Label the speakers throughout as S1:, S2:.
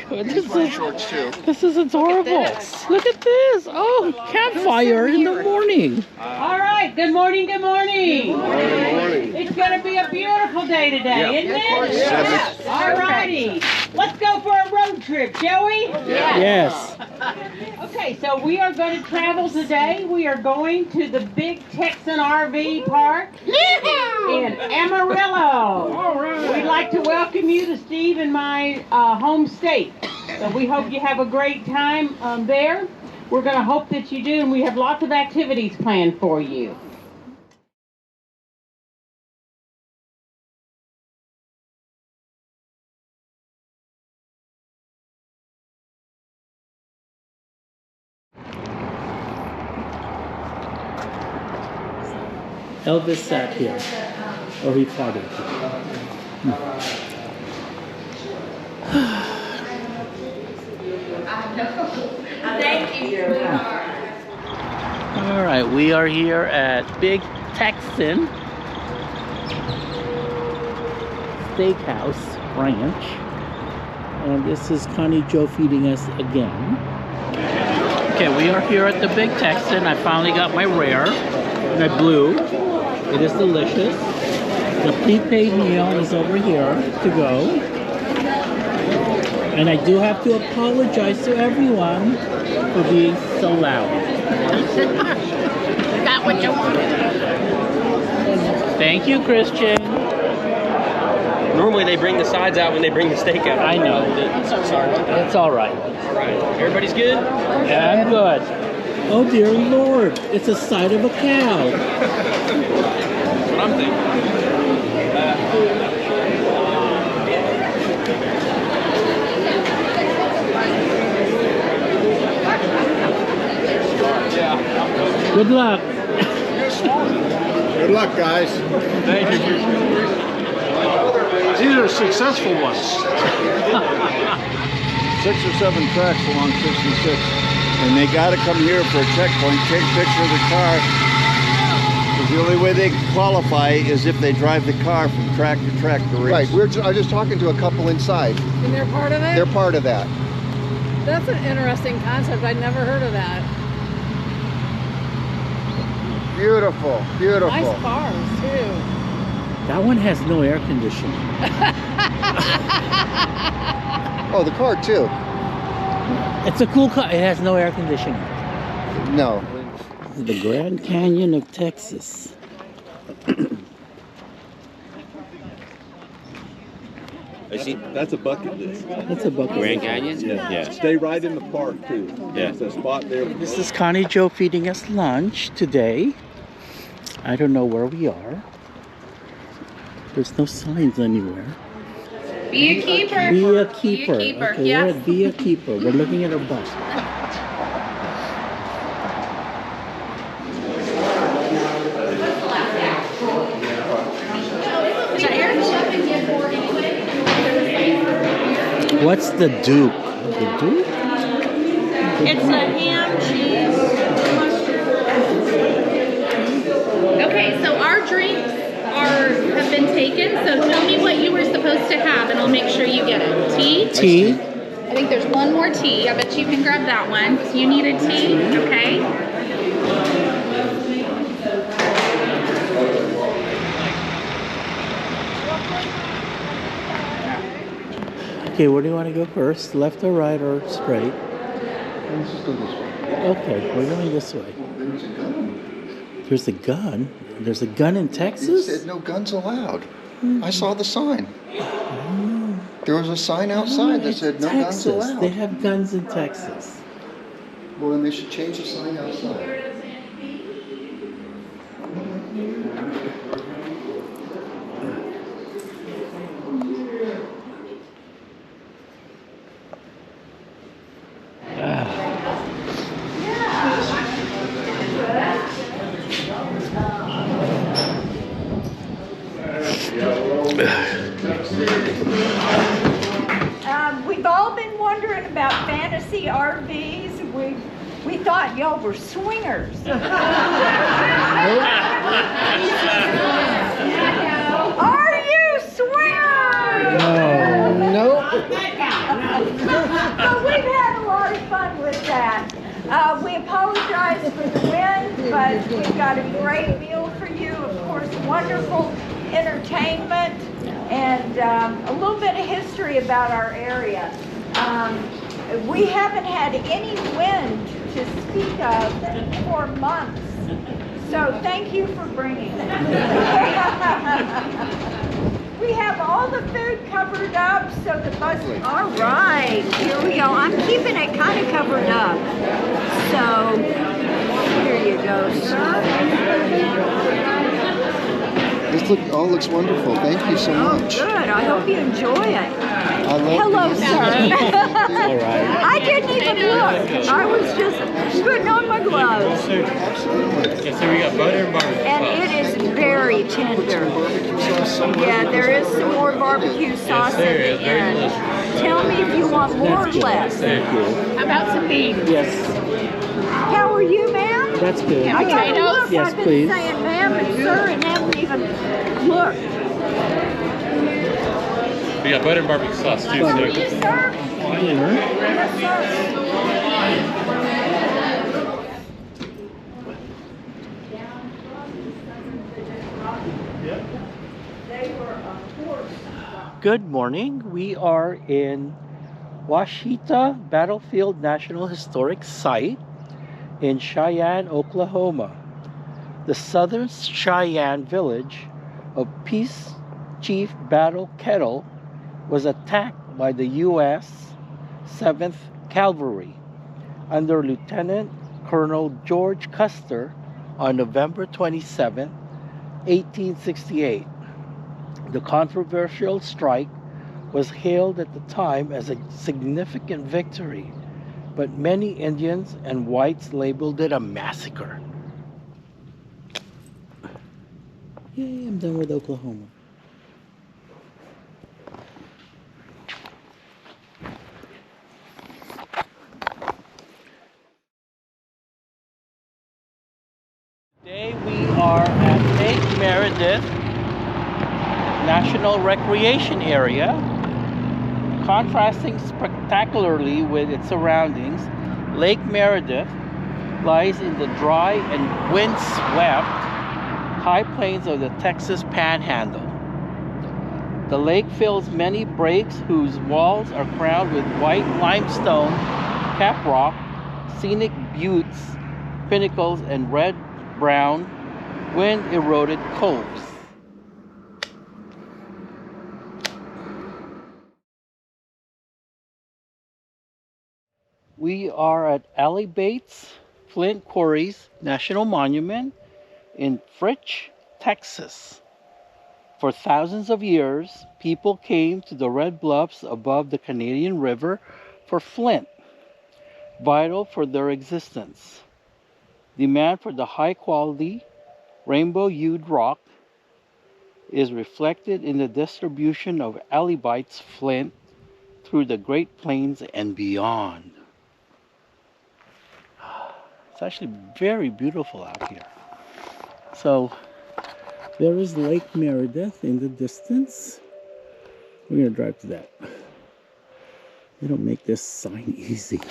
S1: This is adorable. Look at this. Oh, campfire in the morning.
S2: All right. Good morning. Good morning. Good morning. It's going to be a beautiful day today, isn't it?
S1: Yes.
S2: All righty. Let's go for a road trip, shall we?
S1: Yes.
S2: Okay, so we are going to travel today. We are going to the big Texan RV park in Amarillo. We'd like to welcome you to Steve and my home state. So we hope you have a great time there. We're going to hope that you do, and we have lots of activities planned for you.
S1: Elvis sat here, or he farted.
S2: Thank you.
S1: All right, we are here at Big Texan Steakhouse Ranch, and this is Connie Joe feeding us again. Okay, we are here at the Big Texan. I finally got my rare, my blue. It is delicious. The prepaid meal is over here to go. And I do have to apologize to everyone for being so loud.
S3: Got what you wanted.
S1: Thank you, Christian.
S4: Normally they bring the sides out when they bring the steak out.
S1: I know.
S4: So sorry about that.
S1: It's all right.
S4: All right. Everybody's good?
S1: Yeah, I'm good. Oh dear Lord, it's a side of a cow.
S4: That's what I'm thinking.
S1: Good luck.
S5: Good luck, guys.
S4: Thank you.
S5: These are successful ones. 6 or 7 tracks along 66. And they got to come here for a checkpoint, take a picture of the car. Because the only way they qualify is if they drive the car from track to track to race.
S6: Right, I was just talking to a couple inside.
S7: And they're part of it?
S6: They're part of that.
S7: That's an interesting concept. I'd never heard of that.
S6: Beautiful, beautiful.
S7: Nice cars, too.
S1: That one has no air conditioning.
S6: Oh, the car too.
S1: It's a cool car. It has no air conditioning.
S6: No.
S1: This is the Grand Canyon of Texas.
S5: That's a bucket list.
S1: That's a bucket.
S4: Grand Canyon?
S5: Yeah. Stay right in the park, too.
S4: Yeah.
S5: There's a spot there.
S1: This is Connie Joe feeding us lunch today. I don't know where we are. There's no signs anywhere.
S3: Be a keeper.
S1: Be a keeper.
S3: Be a keeper.
S1: Okay,
S3: Yes.
S1: we're at Be a Keeper. We're looking at our bus. What's the Duke? The Duke?
S3: It's a ham, cheese, mustard. Okay, so our drinks have been taken, so tell me what you were supposed to have and I'll make sure you get it. Tea?
S1: Tea?
S3: I think there's one more tea. I bet you can grab that one. So you need a tea, okay?
S1: Okay, where do you want to go first? Left or right or straight?
S6: Let's just go this way.
S1: Okay, we're going this way.
S6: There's a gun.
S1: There's a gun? There's a gun in
S6: It
S1: Texas?
S6: said no guns allowed. I saw the sign. There was a sign outside that said no guns
S1: Texas.
S6: allowed.
S1: They have guns in Texas.
S6: Well, then they should change the sign outside.
S8: We've all been wondering about fantasy RVs. We thought y'all were swingers. Are you swingers?
S6: No.
S8: great meal for you. Of course, wonderful entertainment and a little bit of history about our area. We haven't had any wind to speak of for months. So thank you for bringing it. We have all the food covered up so the bus. All right, here we go. I'm keeping it kind of covered up. So here you go, sir.
S6: This all looks wonderful. Thank you so much.
S8: Oh, good. I hope you enjoy it.
S6: I love
S8: Hello,
S6: these.
S8: sir.
S1: All right.
S8: I didn't even look. I was just putting on my gloves.
S6: Absolutely.
S4: Yeah, so we got butter and barbecue
S8: And
S4: sauce.
S8: it is very tender.
S6: Barbecue sauce somewhere.
S8: Yeah, there is some more barbecue sauce
S4: there
S8: at
S4: is.
S8: the
S4: Very
S8: end.
S4: delicious.
S8: Tell me if you want more or
S1: That's good.
S8: less.
S1: Thank you.
S3: How about some beans?
S1: Yes,
S8: How are you, ma'am?
S1: that's good.
S8: I gotta look.
S1: Yes,
S8: I've been
S1: please.
S8: saying ma'am and sir and haven't even looked.
S4: We got butter and barbecue sauce too.
S8: Are
S4: So.
S8: you, sir?
S1: Dinner.
S8: Yes, sir.
S1: Good morning. We are in Washita Battlefield National Historic Site in Cheyenne, Oklahoma. The Southern Cheyenne village of Peace Chief Battle Kettle was attacked by the U.S. 7th Cavalry under Lieutenant Colonel George Custer on November 27, 1868. The controversial strike was hailed at the time as a significant victory, but many Indians and whites labeled it a massacre. Yay, I'm done with Oklahoma. Today we are at Lake Meredith National Recreation Area. Contrasting spectacularly with its surroundings, Lake Meredith lies in the dry and wind-swept high plains of the Texas Panhandle. The lake fills many breaks whose walls are crowned with white limestone caprock, scenic buttes, pinnacles, and red-brown wind-eroded coves. We are at Alley Bates Flint Quarries National Monument in Fritch, Texas. For thousands of years, people came to the red bluffs above the Canadian River for flint, vital for their existence. Demand for the high-quality, rainbow-hued rock is reflected in the distribution of Alibite's flint through the Great Plains and beyond. It's actually very beautiful out here. So there is Lake Meredith in the distance. We're gonna drive to that. They don't make this sign easy.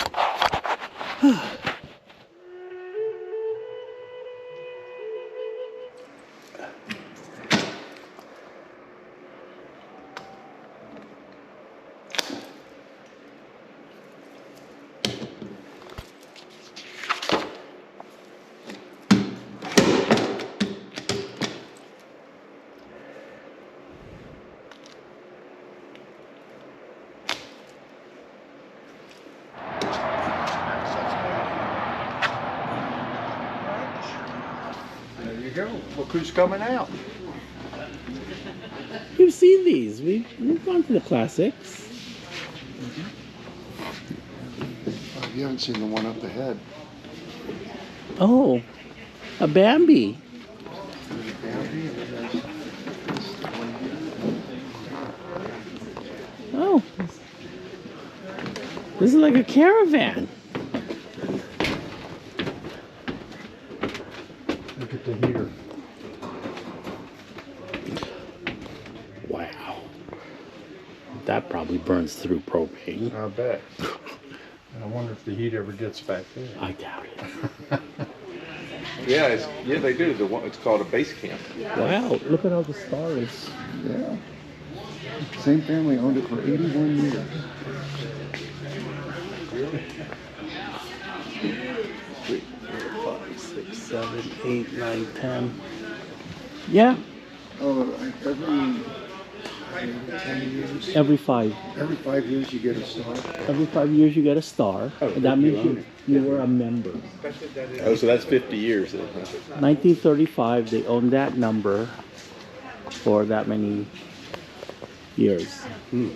S6: There you go. Look who's coming out.
S1: You've seen these. We've gone to the classics.
S6: Oh, you haven't seen the one up ahead.
S1: Oh, a Bambi.
S6: There's a Bambi and there's this one here.
S1: Oh, this is like a caravan.
S6: Look at the heater.
S1: Wow. That probably burns through propane.
S6: I bet. And I wonder if the heat ever gets back there.
S1: I doubt it.
S9: Yeah, they do. It's called a base camp.
S1: Wow, look at all the stars.
S6: Yeah. Same family owned it for 81 years.
S1: 3, 4, 5, 6, 7, 8, 9, 10. Yeah,
S6: Oh, every 10 years.
S1: every 5.
S6: Every 5 years you get a star.
S1: Every 5 years you get a star. And that means you were a member.
S9: Oh, so that's 50 years then.
S1: 1935, they owned that number for that many years.
S9: You're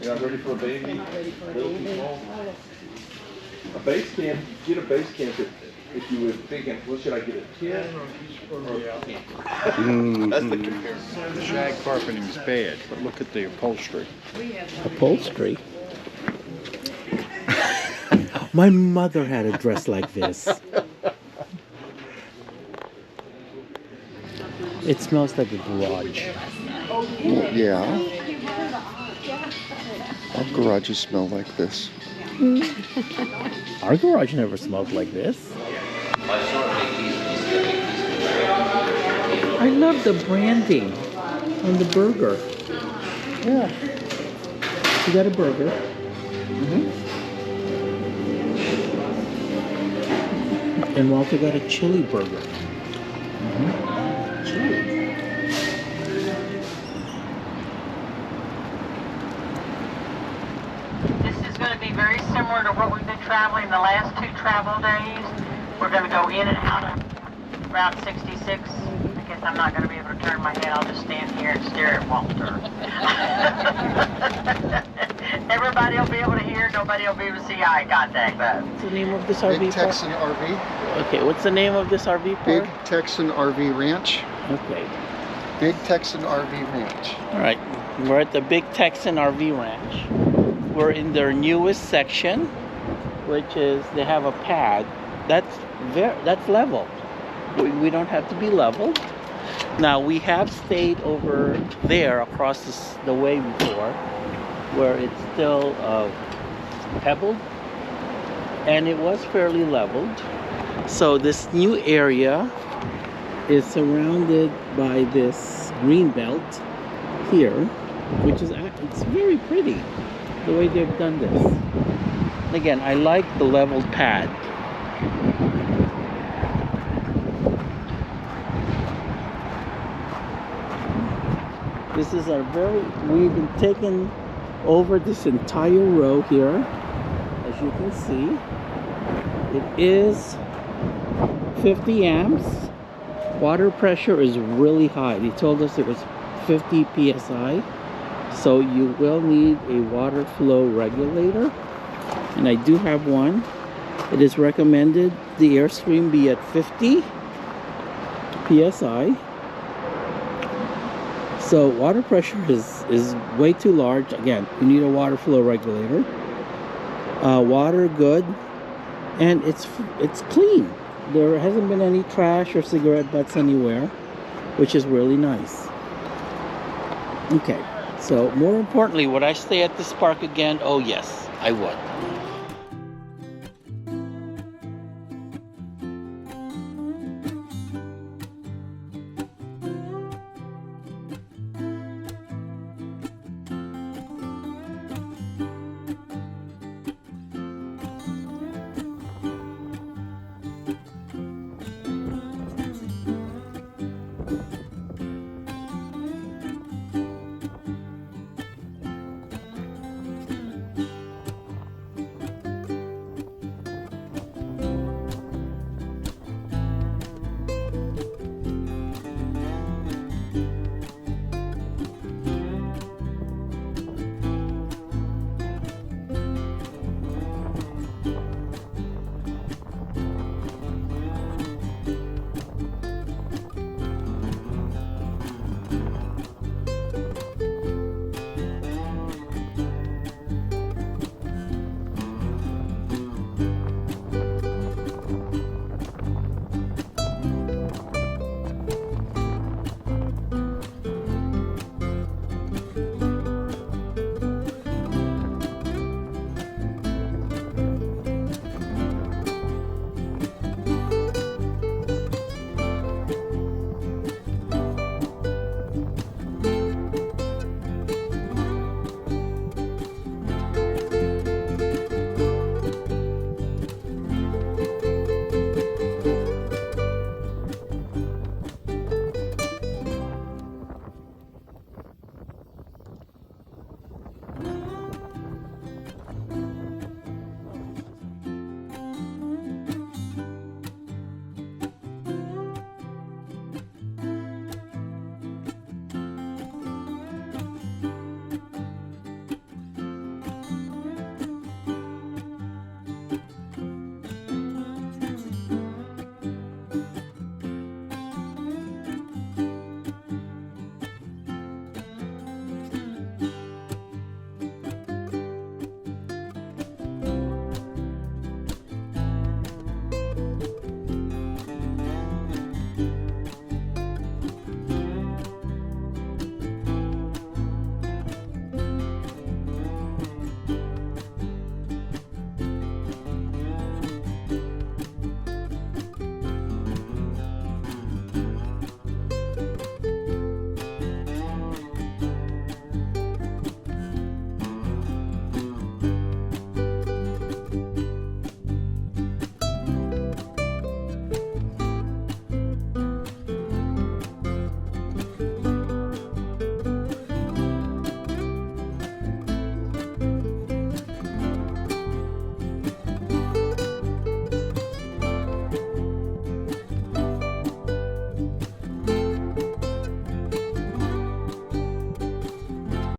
S9: not ready for a baby? Little people? A base camp, get a base camp if you were thinking, well, should I get a kid or a camp? That's the comparison.
S5: The shag carpeting is bad, but look at the upholstery.
S1: Upholstery? My mother had a dress like this. It smells like a garage.
S6: Yeah. Our garages smell like this.
S1: Our garage never smelled like this. I love the branding on the burger. Yeah. You got a burger. And Walter got a chili burger. Chili.
S2: This is going to be very similar to what we've been traveling the last 2 travel days. We're going to go in and out of Route 66. I guess I'm not going to be able to turn my head. I'll just stand here and stare at Walter. Everybody will be able to hear. Nobody will be able to see eye contact. But
S1: What's the name of this RV
S6: Big
S1: park?
S6: Texan RV.
S1: Okay, what's the name of this RV park?
S6: Big Texan RV Ranch.
S1: Okay.
S6: Big Texan RV Ranch.
S1: All right, we're at the Big Texan RV Ranch. We're in their newest section, which is they have a pad. That's level. We don't have to be leveled. Now we have stayed over there across the way before, where it's still pebbled, and it was fairly leveled. So this new area is surrounded by this green belt here, which is it's very pretty the way they've done this. Again, I like the leveled pad. This is we've been taking over this entire row here, as you can see. It is 50 amps. Water pressure is really high. They told us it was 50 psi. So you will need a water flow regulator. And I do have one. It is recommended the airstream be at 50 psi. So water pressure is way too large. Again, you need a water flow regulator. Water good, and it's clean. There hasn't been any trash or cigarette butts anywhere, which is really nice. Okay, so more importantly, would I stay at this park again? Oh yes, I would.